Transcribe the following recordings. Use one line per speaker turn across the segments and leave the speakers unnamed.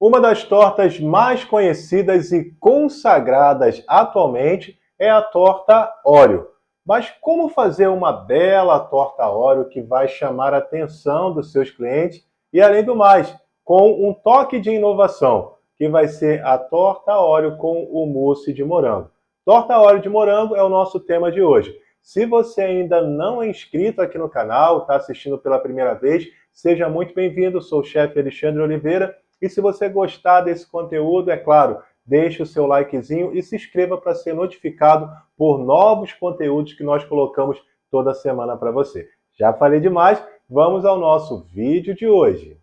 Uma das tortas mais conhecidas e consagradas atualmente é a torta Oreo. Mas como fazer uma bela torta Oreo que vai chamar a atenção dos seus clientes e, além do mais, com um toque de inovação, que vai ser a torta Oreo com o mousse de morango. Torta Oreo de morango é o nosso tema de hoje. Se você ainda não é inscrito aqui no canal, está assistindo pela primeira vez, seja muito bem-vindo. Sou o chefe Alexandre Oliveira. E se você gostar desse conteúdo, é claro, deixe o seu likezinho e se inscreva para ser notificado por novos conteúdos que nós colocamos toda semana para você. Já falei demais, vamos ao nosso vídeo de hoje.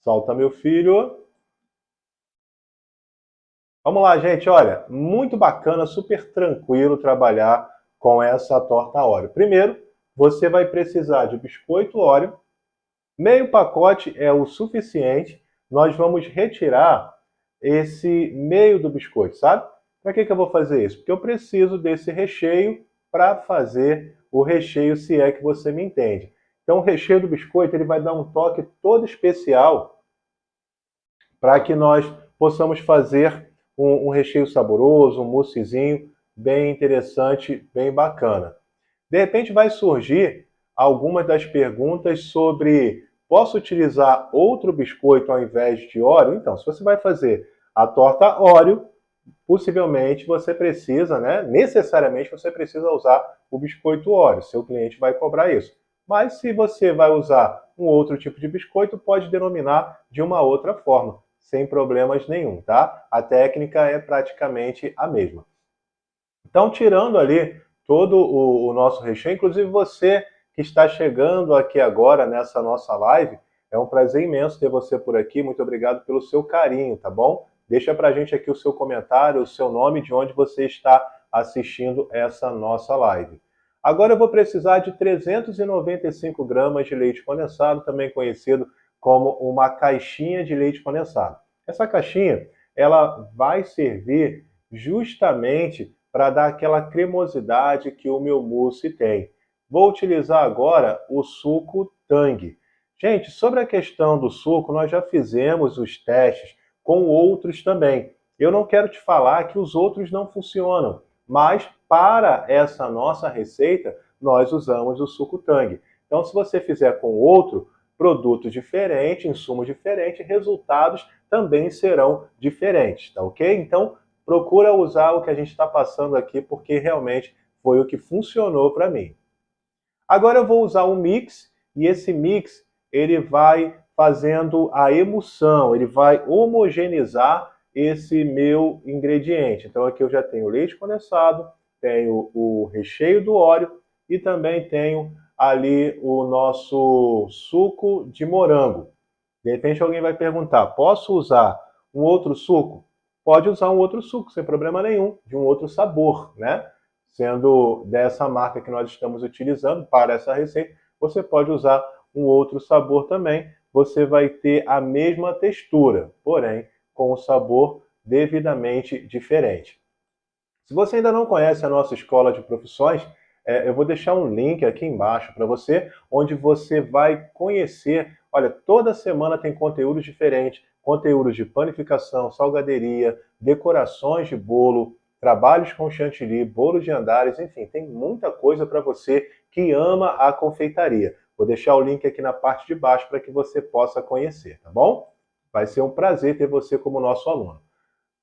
Solta, meu filho. Vamos lá, gente, olha, muito bacana, super tranquilo trabalhar com essa torta Oreo. Primeiro, você vai precisar de biscoito Oreo, meio pacote é o suficiente. Nós vamos retirar esse meio do biscoito, sabe? Para que eu vou fazer isso? Porque eu preciso desse recheio para fazer o recheio, se é que você me entende. Então, o recheio do biscoito ele vai dar um toque todo especial para que nós possamos fazer um recheio saboroso, um moussezinho bem interessante, bem bacana. De repente vai surgir algumas das perguntas sobre posso utilizar outro biscoito ao invés de Oreo? Então, se você vai fazer a torta Oreo, possivelmente você precisa, necessariamente você precisa usar o biscoito Oreo. Seu cliente vai cobrar isso. Mas se você vai usar um outro tipo de biscoito, pode denominar de uma outra forma, sem problemas nenhum, tá? A técnica é praticamente a mesma. Então, tirando ali todo o nosso recheio, inclusive você que está chegando aqui agora nessa nossa live, é um prazer imenso ter você por aqui. Muito obrigado pelo seu carinho, tá bom? Deixa pra gente aqui o seu comentário, o seu nome, de onde você está assistindo essa nossa live. Agora eu vou precisar de 395 gramas de leite condensado, também conhecido como uma caixinha de leite condensado. Essa caixinha, ela vai servir justamente para dar aquela cremosidade que o meu mousse tem. Vou utilizar agora o suco Tang. Gente, sobre a questão do suco, nós já fizemos os testes com outros também. Eu não quero te falar que os outros não funcionam, mas para essa nossa receita, nós usamos o suco Tang. Então, se você fizer com outro, produto diferente, insumo diferente, resultados também serão diferentes, tá ok? Então, procura usar o que a gente está passando aqui, porque realmente foi o que funcionou para mim. Agora eu vou usar um mix, e esse mix ele vai fazendo a emulsão, ele vai homogeneizar esse meu ingrediente. Então aqui eu já tenho leite condensado, tenho o recheio do Oreo e também tenho ali o nosso suco de morango. De repente alguém vai perguntar, posso usar um outro suco? Pode usar um outro suco, sem problema nenhum, de um outro sabor, né? Sendo dessa marca que nós estamos utilizando para essa receita, você pode usar um outro sabor também. Você vai ter a mesma textura, porém com um sabor devidamente diferente. Se você ainda não conhece a nossa escola de profissões, eu vou deixar um link aqui embaixo para você, onde você vai conhecer. Olha, toda semana tem conteúdos diferentes, conteúdos de panificação, salgaderia, decorações de bolo, trabalhos com chantilly, bolo de andares, enfim, tem muita coisa para você que ama a confeitaria. Vou deixar o link aqui na parte de baixo para que você possa conhecer, tá bom? Vai ser um prazer ter você como nosso aluno.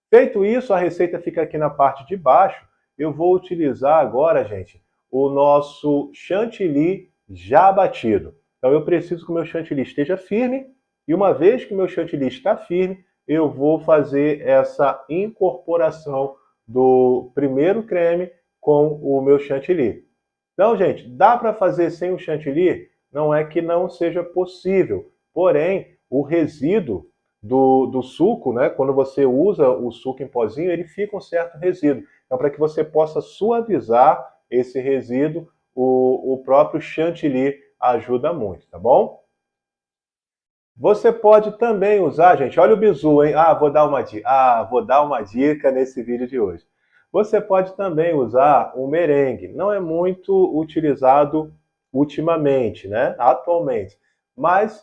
Feito isso, a receita fica aqui na parte de baixo. Eu vou utilizar agora, gente, o nosso chantilly já batido. Então eu preciso que o meu chantilly esteja firme, e uma vez que o meu chantilly está firme, eu vou fazer essa incorporação do primeiro creme com o meu chantilly. Então, gente, dá para fazer sem o chantilly? Não é que não seja possível, porém, o resíduo do suco, né, quando você usa o suco em pozinho, ele fica um certo resíduo. Então, para que você possa suavizar esse resíduo, o próprio chantilly ajuda muito, tá bom? Você pode também usar, gente, olha o bizu, hein? Vou dar uma dica nesse vídeo de hoje. Você pode também usar o merengue. Não é muito utilizado ultimamente, né? Atualmente. Mas,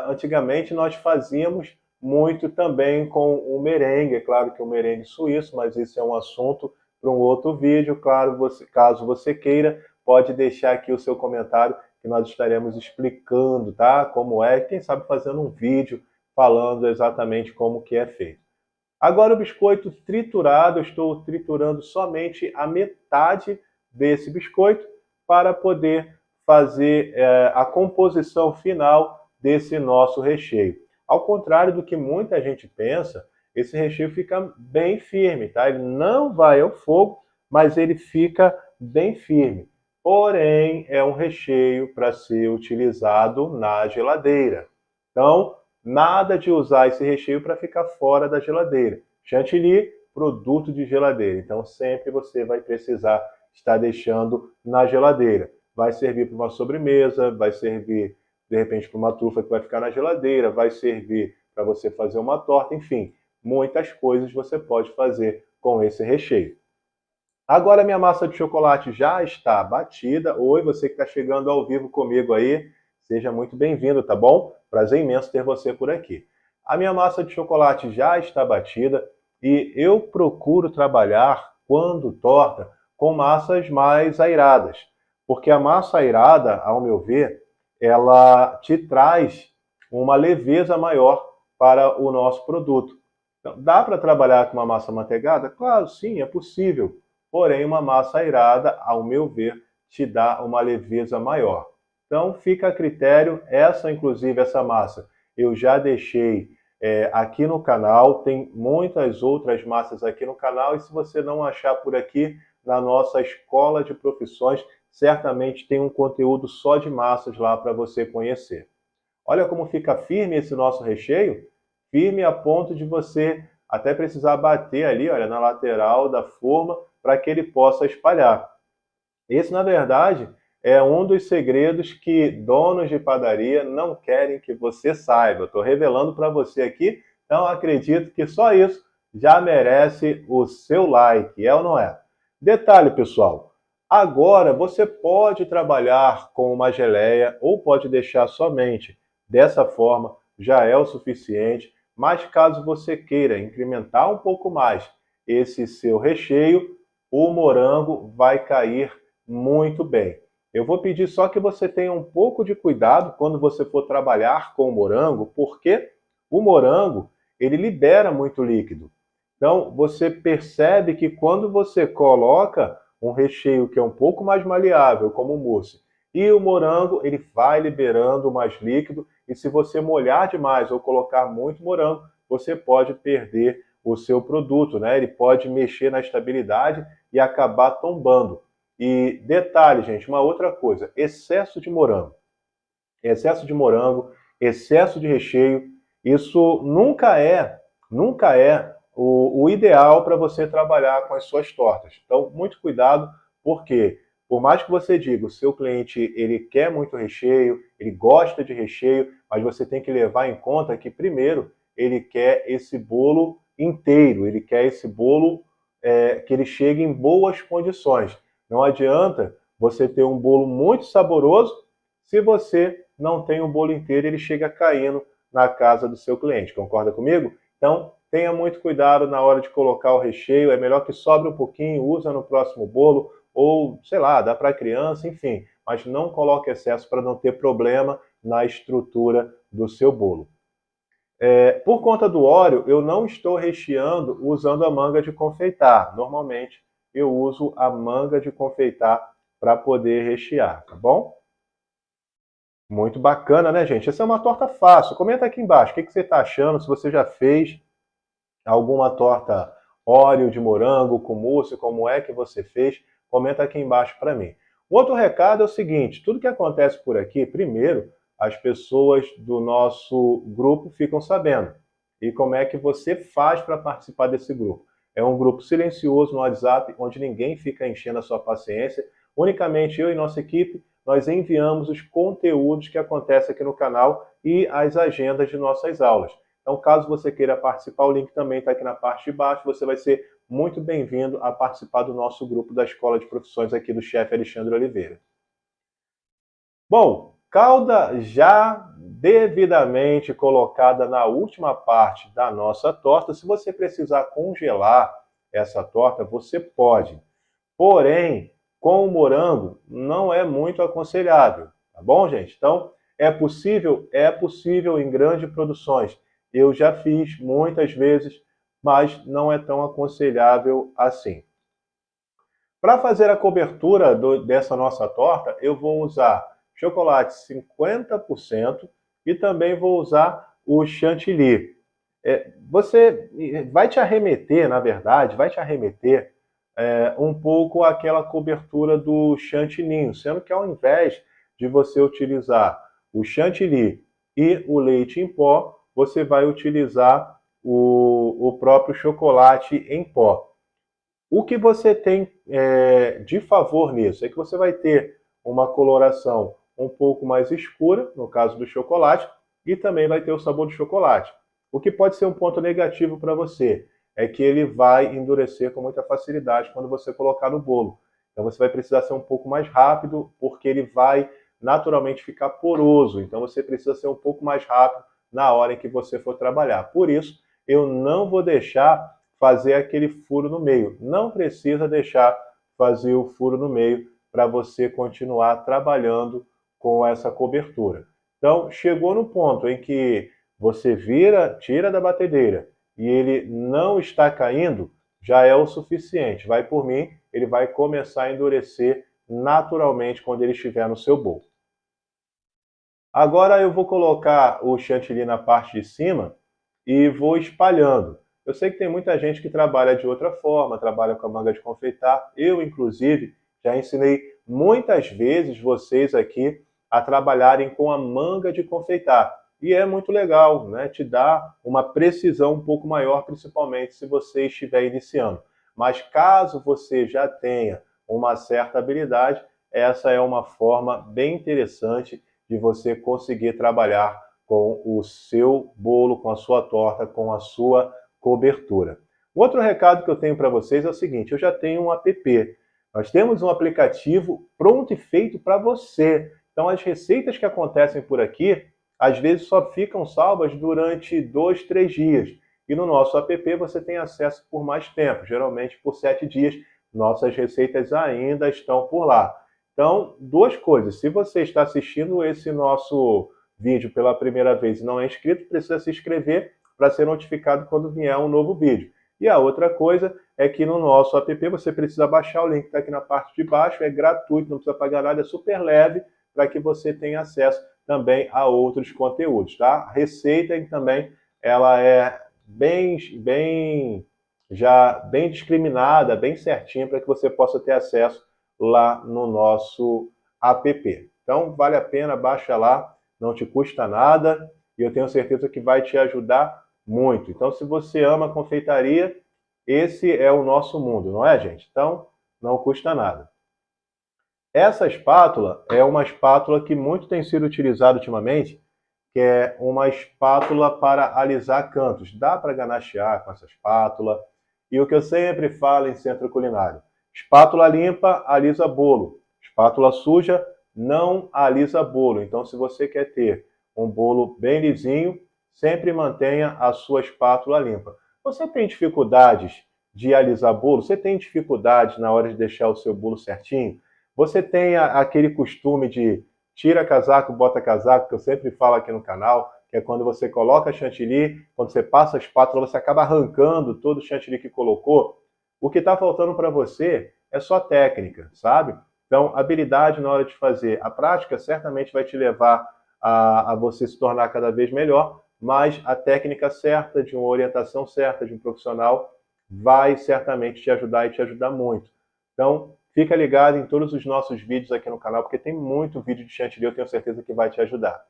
antigamente nós fazíamos muito também com o merengue. É claro que o merengue suíço, mas isso é um assunto para um outro vídeo. Claro, caso você queira, pode deixar aqui o seu comentário que nós estaremos explicando, tá? Como é, quem sabe fazendo um vídeo falando exatamente como que é feito. Agora o biscoito triturado, eu estou triturando somente a metade desse biscoito para poder fazer a composição final desse nosso recheio. Ao contrário do que muita gente pensa, esse recheio fica bem firme, tá? Ele não vai ao fogo, mas ele fica bem firme. Porém, é um recheio para ser utilizado na geladeira. Então, nada de usar esse recheio para ficar fora da geladeira. Chantilly, produto de geladeira. Então, sempre você vai precisar estar deixando na geladeira. Vai servir para uma sobremesa, vai servir, de repente, para uma trufa que vai ficar na geladeira, vai servir para você fazer uma torta, enfim, muitas coisas você pode fazer com esse recheio. Agora minha massa de chocolate já está batida. Oi, você que está chegando ao vivo comigo aí, seja muito bem-vindo, tá bom? Prazer imenso ter você por aqui. A minha massa de chocolate já está batida e eu procuro trabalhar, quando torta, com massas mais airadas. Porque a massa airada, ao meu ver, ela te traz uma leveza maior para o nosso produto. Então, dá para trabalhar com uma massa manteigada? Claro, sim, é possível. Porém, uma massa airada, ao meu ver, te dá uma leveza maior. Então, fica a critério. Inclusive, essa massa eu já deixei aqui no canal. Tem muitas outras massas aqui no canal. E se você não achar por aqui, na nossa escola de profissões, certamente tem um conteúdo só de massas lá para você conhecer. Olha como fica firme esse nosso recheio. Firme a ponto de você até precisar bater ali, olha, na lateral da forma para que ele possa espalhar. Esse, na verdade, é um dos segredos que donos de padaria não querem que você saiba. Estou revelando para você aqui, então acredito que só isso já merece o seu like, é ou não é? Detalhe, pessoal, agora você pode trabalhar com uma geleia ou pode deixar somente dessa forma, já é o suficiente, mas caso você queira incrementar um pouco mais esse seu recheio, o morango vai cair muito bem. Eu vou pedir só que você tenha um pouco de cuidado quando você for trabalhar com o morango, porque o morango, ele libera muito líquido. Então, você percebe que quando você coloca um recheio que é um pouco mais maleável, como o mousse, e o morango, ele vai liberando mais líquido, e se você molhar demais ou colocar muito morango, você pode perder o seu produto, né? Ele pode mexer na estabilidade e acabar tombando. E detalhe, gente, uma outra coisa, excesso de morango, excesso de recheio, isso nunca é o ideal para você trabalhar com as suas tortas. Então, muito cuidado, porque por mais que você diga, o seu cliente ele quer muito recheio, ele gosta de recheio, mas você tem que levar em conta que primeiro ele quer esse bolo inteiro, ele quer esse bolo que ele chegue em boas condições. Não adianta você ter um bolo muito saboroso se você não tem o bolo inteiro, ele chega caindo na casa do seu cliente. Concorda comigo? Então, tenha muito cuidado na hora de colocar o recheio. É melhor que sobre um pouquinho, usa no próximo bolo, ou, sei lá, dá para a criança, enfim. Mas não coloque excesso para não ter problema na estrutura do seu bolo. Por conta do óleo, eu não estou recheando usando a manga de confeitar. Normalmente, eu uso a manga de confeitar para poder rechear, tá bom? Muito bacana, né, gente? Essa é uma torta fácil. Comenta aqui embaixo o que você está achando, se você já fez alguma torta Oreo de morango com mousse, como é que você fez? Comenta aqui embaixo para mim. Outro recado é o seguinte, tudo que acontece por aqui, primeiro, as pessoas do nosso grupo ficam sabendo. E como é que você faz para participar desse grupo? É um grupo silencioso no WhatsApp, onde ninguém fica enchendo a sua paciência. Unicamente eu e nossa equipe, nós enviamos os conteúdos que acontecem aqui no canal e as agendas de nossas aulas. Então, caso você queira participar, o link também está aqui na parte de baixo. Você vai ser muito bem-vindo a participar do nosso grupo da Escola de Profissões aqui do chefe Alexandre Oliveira. Bom, Calda já devidamente colocada na última parte da nossa torta. Se você precisar congelar essa torta, você pode. Porém, com o morango não é muito aconselhável, tá bom, gente? Então, é possível? É possível em grandes produções. Eu já fiz muitas vezes, mas não é tão aconselhável assim. Para fazer a cobertura dessa nossa torta, eu vou usar chocolate 50% e também vou usar o chantilly. Você vai te arremeter, na verdade, vai te arremeter um pouco àquela cobertura do chantininho, sendo que ao invés de você utilizar o chantilly e o leite em pó, você vai utilizar o próprio chocolate em pó. O que você tem de favor nisso é que você vai ter uma coloração um pouco mais escura, no caso do chocolate, e também vai ter o sabor do chocolate. O que pode ser um ponto negativo para você é que ele vai endurecer com muita facilidade quando você colocar no bolo. Então você vai precisar ser um pouco mais rápido, porque ele vai naturalmente ficar poroso. Então você precisa ser um pouco mais rápido na hora em que você for trabalhar. Por isso, eu não vou deixar fazer aquele furo no meio. Não precisa deixar fazer o furo no meio para você continuar trabalhando com essa cobertura. Então, chegou no ponto em que você vira, tira da batedeira e ele não está caindo, já é o suficiente. Vai por mim, ele vai começar a endurecer naturalmente quando ele estiver no seu bolo. Agora eu vou colocar o chantilly na parte de cima e vou espalhando. Eu sei que tem muita gente que trabalha de outra forma, trabalha com a manga de confeitar. Eu, inclusive, já ensinei muitas vezes vocês aqui a trabalharem com a manga de confeitar. E é muito legal, né? Te dá uma precisão um pouco maior, principalmente se você estiver iniciando. Mas caso você já tenha uma certa habilidade, essa é uma forma bem interessante de você conseguir trabalhar com o seu bolo, com a sua torta, com a sua cobertura. Outro recado que eu tenho para vocês é o seguinte: eu já tenho um app. Nós temos um aplicativo pronto e feito para você. Então, as receitas que acontecem por aqui, às vezes só ficam salvas durante 2, 3 dias. E no nosso app você tem acesso por mais tempo, geralmente por 7 dias. Nossas receitas ainda estão por lá. Então, duas coisas. Se você está assistindo esse nosso vídeo pela primeira vez e não é inscrito, precisa se inscrever para ser notificado quando vier um novo vídeo. E a outra coisa é que no nosso app você precisa baixar o link que está aqui na parte de baixo, é gratuito, não precisa pagar nada, é super leve para que você tenha acesso também a outros conteúdos, tá? A receita também ela é bem discriminada, bem certinha para que você possa ter acesso lá no nosso app. Então, vale a pena, baixa lá, não te custa nada e eu tenho certeza que vai te ajudar muito. Então, se você ama confeitaria, esse é o nosso mundo, não é, gente? Então, não custa nada. Essa espátula é uma espátula que muito tem sido utilizada ultimamente, que é uma espátula para alisar cantos. Dá para ganachear com essa espátula. E o que eu sempre falo em centro culinário: espátula limpa alisa bolo, espátula suja não alisa bolo. Então, se você quer ter um bolo bem lisinho, sempre mantenha a sua espátula limpa. Você tem dificuldades de alisar bolo? Você tem dificuldade na hora de deixar o seu bolo certinho? Você tem aquele costume de tira casaco, bota casaco, que eu sempre falo aqui no canal, que é quando você coloca chantilly, quando você passa a espátula, você acaba arrancando todo o chantilly que colocou. O que está faltando para você é só técnica, sabe? Então, habilidade na hora de fazer. A prática certamente vai te levar a você se tornar cada vez melhor, mas a técnica certa, de uma orientação certa, de um profissional, vai certamente te ajudar e te ajudar muito. Então, fica ligado em todos os nossos vídeos aqui no canal, porque tem muito vídeo de chantilly, eu tenho certeza que vai te ajudar.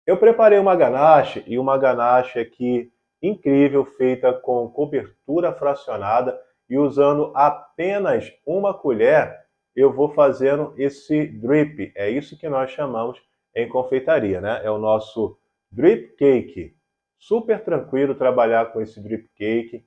Eu preparei uma ganache, e uma ganache aqui incrível, feita com cobertura fracionada, e usando apenas uma colher, eu vou fazendo esse drip. É isso que nós chamamos em confeitaria, né? É o nosso drip cake. Super tranquilo trabalhar com esse drip cake.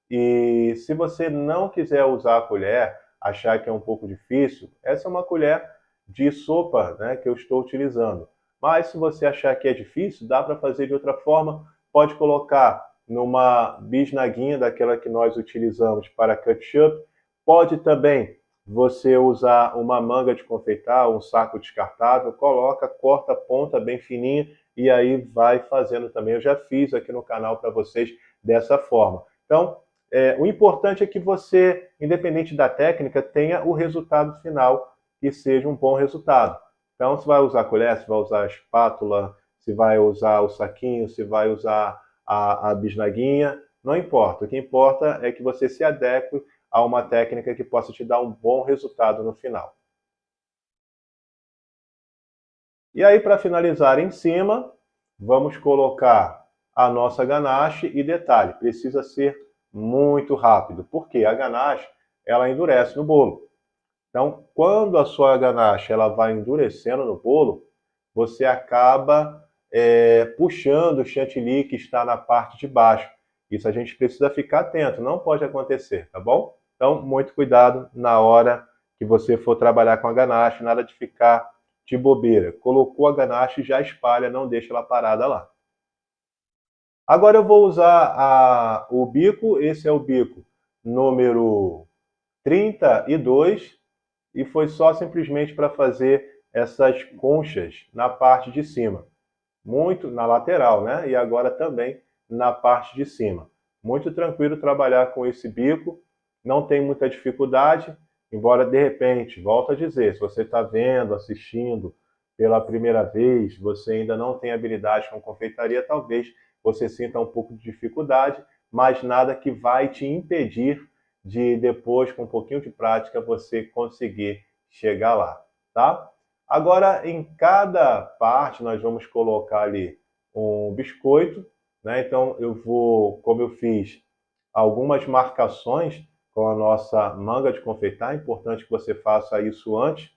E se você não quiser usar a colher, achar que é um pouco difícil, essa é uma colher de sopa, né, que eu estou utilizando. Mas se você achar que é difícil, dá para fazer de outra forma. Pode colocar numa bisnaguinha daquela que nós utilizamos para ketchup. Pode também você usar uma manga de confeitar, um saco descartável, coloca, corta a ponta bem fininha e aí vai fazendo também. Eu já fiz aqui no canal para vocês dessa forma. Então, o importante é que você, independente da técnica, tenha o resultado final que seja um bom resultado. Então, se vai usar colher, se vai usar a espátula, se vai usar o saquinho, se vai usar a bisnaguinha, não importa. O que importa é que você se adeque a uma técnica que possa te dar um bom resultado no final. E aí, para finalizar em cima, vamos colocar a nossa ganache e detalhe, precisa ser muito rápido, porque a ganache ela endurece no bolo. Então, quando a sua ganache ela vai endurecendo no bolo, você acaba puxando o chantilly que está na parte de baixo. Isso a gente precisa ficar atento, não pode acontecer, tá bom? Então, muito cuidado na hora que você for trabalhar com a ganache, nada de ficar de bobeira. Colocou a ganache, já espalha, não deixa ela parada lá. Agora eu vou usar o bico, esse é o bico número 32, e foi só simplesmente para fazer essas conchas na parte de cima. Muito na lateral, né? E agora também na parte de cima. Muito tranquilo trabalhar com esse bico, não tem muita dificuldade, embora de repente, volto a dizer, se você está vendo, assistindo pela primeira vez, você ainda não tem habilidade com confeitaria, talvez você sinta um pouco de dificuldade, mas nada que vai te impedir de depois, com um pouquinho de prática, você conseguir chegar lá, tá? Agora, em cada parte, nós vamos colocar ali um biscoito, né? Então, eu vou, como eu fiz algumas marcações com a nossa manga de confeitar, é importante que você faça isso antes.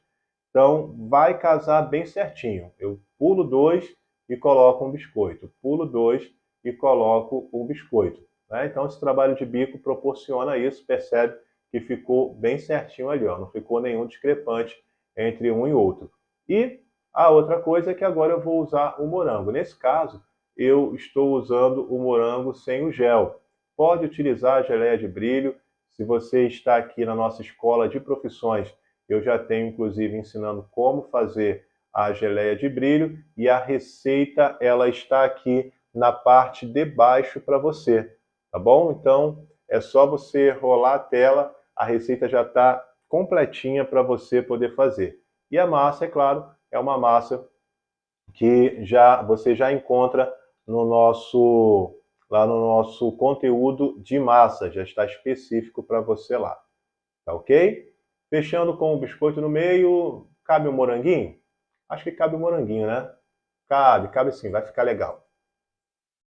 Então, vai casar bem certinho. Eu pulo 2 e coloco um biscoito. Pulo 2 e coloco um biscoito. Né? Então, esse trabalho de bico proporciona isso. Percebe que ficou bem certinho ali. Ó. Não ficou nenhum discrepante entre um e outro. E a outra coisa é que agora eu vou usar o morango. Nesse caso, eu estou usando o morango sem o gel. Pode utilizar a geleia de brilho. Se você está aqui na nossa escola de profissões, eu já tenho, inclusive, ensinando como fazer a geleia de brilho e a receita ela está aqui na parte de baixo para você, tá bom? Então, é só você rolar a tela, a receita já está completinha para você poder fazer. E a massa, é claro, é uma massa que você já encontra no nosso lá no nosso conteúdo de massa, já está específico para você lá, tá ok? Fechando com o biscoito no meio, cabe um moranguinho? Acho que cabe um moranguinho, né? Cabe sim, vai ficar legal.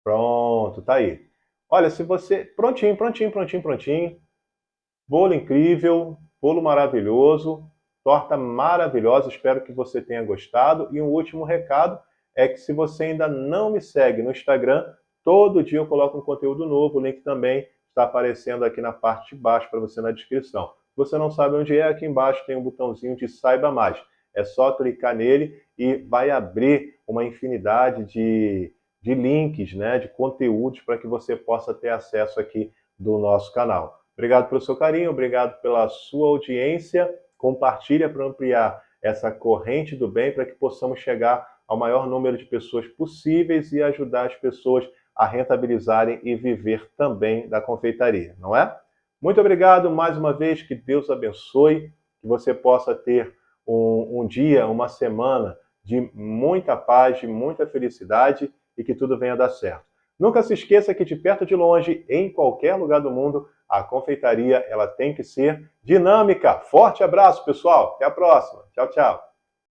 Pronto, tá aí. Olha, se você... Prontinho, prontinho, prontinho, prontinho. Bolo incrível, bolo maravilhoso, torta maravilhosa, espero que você tenha gostado. E um último recado é que se você ainda não me segue no Instagram, todo dia eu coloco um conteúdo novo, o link também está aparecendo aqui na parte de baixo para você na descrição. Se você não sabe onde é, aqui embaixo tem um botãozinho de Saiba Mais. É só clicar nele e vai abrir uma infinidade de links, né, de conteúdos para que você possa ter acesso aqui do nosso canal. Obrigado pelo seu carinho, obrigado pela sua audiência. Compartilha para ampliar essa corrente do bem para que possamos chegar ao maior número de pessoas possíveis e ajudar as pessoas a rentabilizarem e viver também da confeitaria, não é? Muito obrigado mais uma vez, que Deus abençoe, que você possa ter um dia, uma semana de muita paz, de muita felicidade e que tudo venha dar certo. Nunca se esqueça que de perto ou de longe, em qualquer lugar do mundo, a confeitaria ela tem que ser dinâmica. Forte abraço, pessoal. Até a próxima. Tchau, tchau.